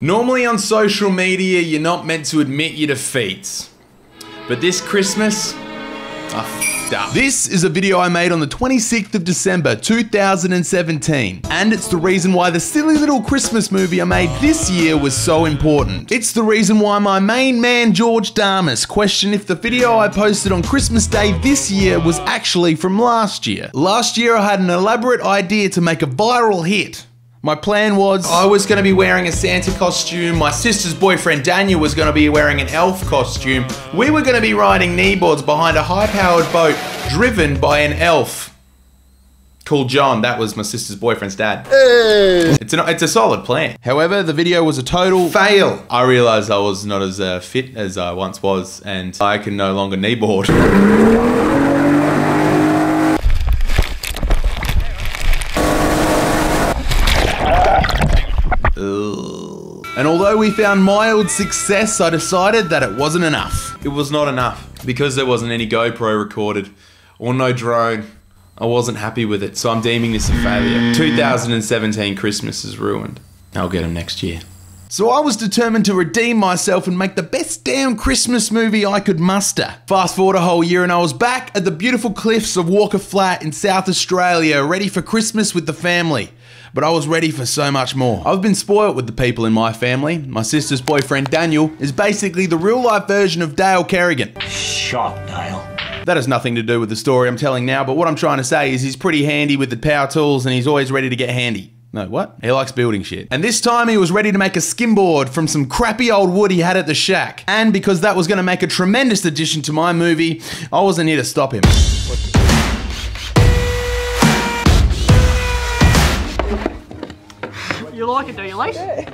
Normally on social media, you're not meant to admit your defeats. But this Christmas, I f***ed up. This is a video I made on the 26th of December, 2017. And it's the reason why the silly little Christmas movie I made this year was so important. It's the reason why my main man, George Damas, questioned if the video I posted on Christmas Day this year was actually from last year. Last year, I had an elaborate idea to make a viral hit. My plan was, I was going to be wearing a Santa costume, my sister's boyfriend Daniel was going to be wearing an elf costume, we were going to be riding kneeboards behind a high-powered boat driven by an elf called John. That was my sister's boyfriend's dad. Hey. It's a solid plan. However, the video was a total fail. I realised I was not as fit as I once was, and I can no longer kneeboard. And although we found mild success, I decided that it wasn't enough. It was not enough. Because there wasn't any GoPro recorded or no drone, I wasn't happy with it, so I'm deeming this a failure. 2017 Christmas is ruined. I'll get them next year. So I was determined to redeem myself and make the best damn Christmas movie I could muster. Fast forward a whole year and I was back at the beautiful cliffs of Walker Flat in South Australia, ready for Christmas with the family. But I was ready for so much more. I've been spoilt with the people in my family. My sister's boyfriend Daniel is basically the real life version of Dale Kerrigan. Shut up, Dale. That has nothing to do with the story I'm telling now, but what I'm trying to say is he's pretty handy with the power tools and he's always ready to get handy. No, what? He likes building shit. And this time he was ready to make a skimboard from some crappy old wood he had at the shack. And because that was going to make a tremendous addition to my movie, I wasn't here to stop him. You like it, do you, Lace? Yeah.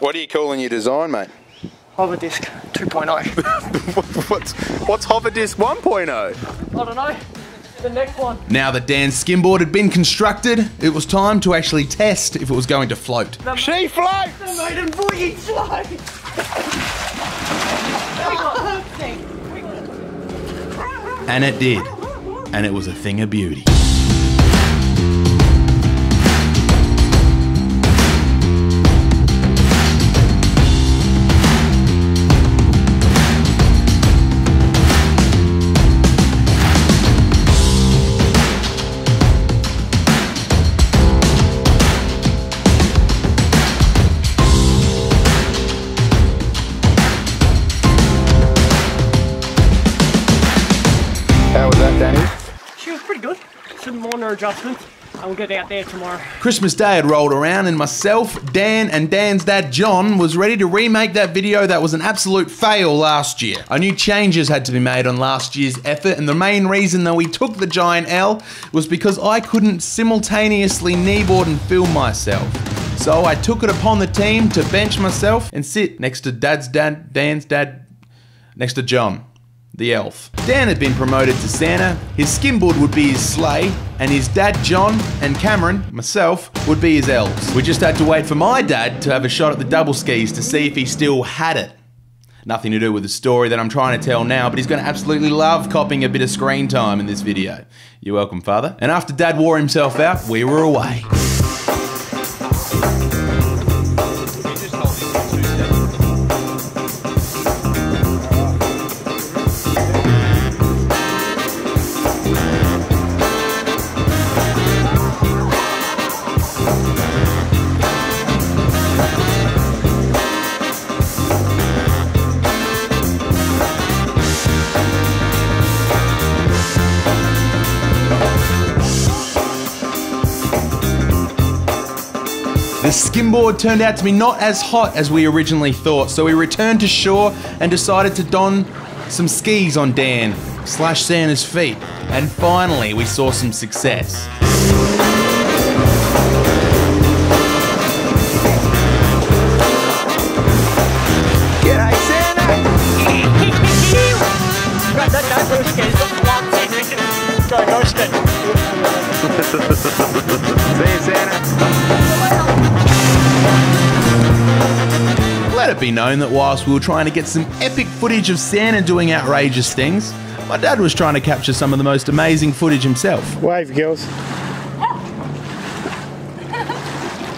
What are you calling your design, mate? Hover disc 2.0. What's hover disc 1.0? I don't know. The next one. Now that Dan's skimboard had been constructed, it was time to actually test if it was going to float. She floats! The maiden voyage float! And it did. And it was a thing of beauty. How was that, Danny? She was pretty good. Some minor adjustments, and we'll get out there tomorrow. Christmas Day had rolled around and myself, Dan, and Dan's dad, John, was ready to remake that video that was an absolute fail last year. I knew changes had to be made on last year's effort, and the main reason that we took the giant L was because I couldn't simultaneously kneeboard and film myself. So I took it upon the team to bench myself and sit next to Dan's dad, next to John, the elf. Dan had been promoted to Santa, his skimboard would be his sleigh, and his dad John and Cameron, myself, would be his elves. We just had to wait for my dad to have a shot at the double skis to see if he still had it. Nothing to do with the story that I'm trying to tell now, but he's going to absolutely love copping a bit of screen time in this video. You're welcome, father. And after Dad wore himself out, we were away. The skimboard turned out to be not as hot as we originally thought, so we returned to shore and decided to don some skis on Dan/Santa's feet. And finally, we saw some success. G'day, Santa! Right, that ghost scared. Go, ghost it. See you, Santa. Let it be known that whilst we were trying to get some epic footage of Santa doing outrageous things, my dad was trying to capture some of the most amazing footage himself. Wave, girls.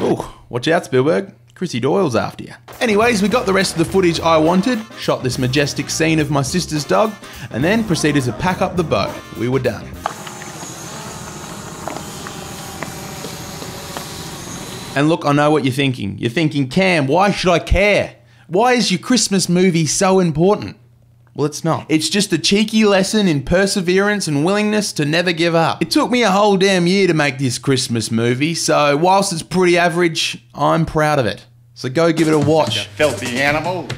Oh, watch out, Spielberg. Chrissy Doyle's after you. Anyways, we got the rest of the footage I wanted, shot this majestic scene of my sister's dog, and then proceeded to pack up the boat. We were done. And look, I know what you're thinking. You're thinking, Cam, why should I care? Why is your Christmas movie so important? Well, it's not. It's just a cheeky lesson in perseverance and willingness to never give up. It took me a whole damn year to make this Christmas movie, so whilst it's pretty average, I'm proud of it. So go give it a watch. You filthy animal.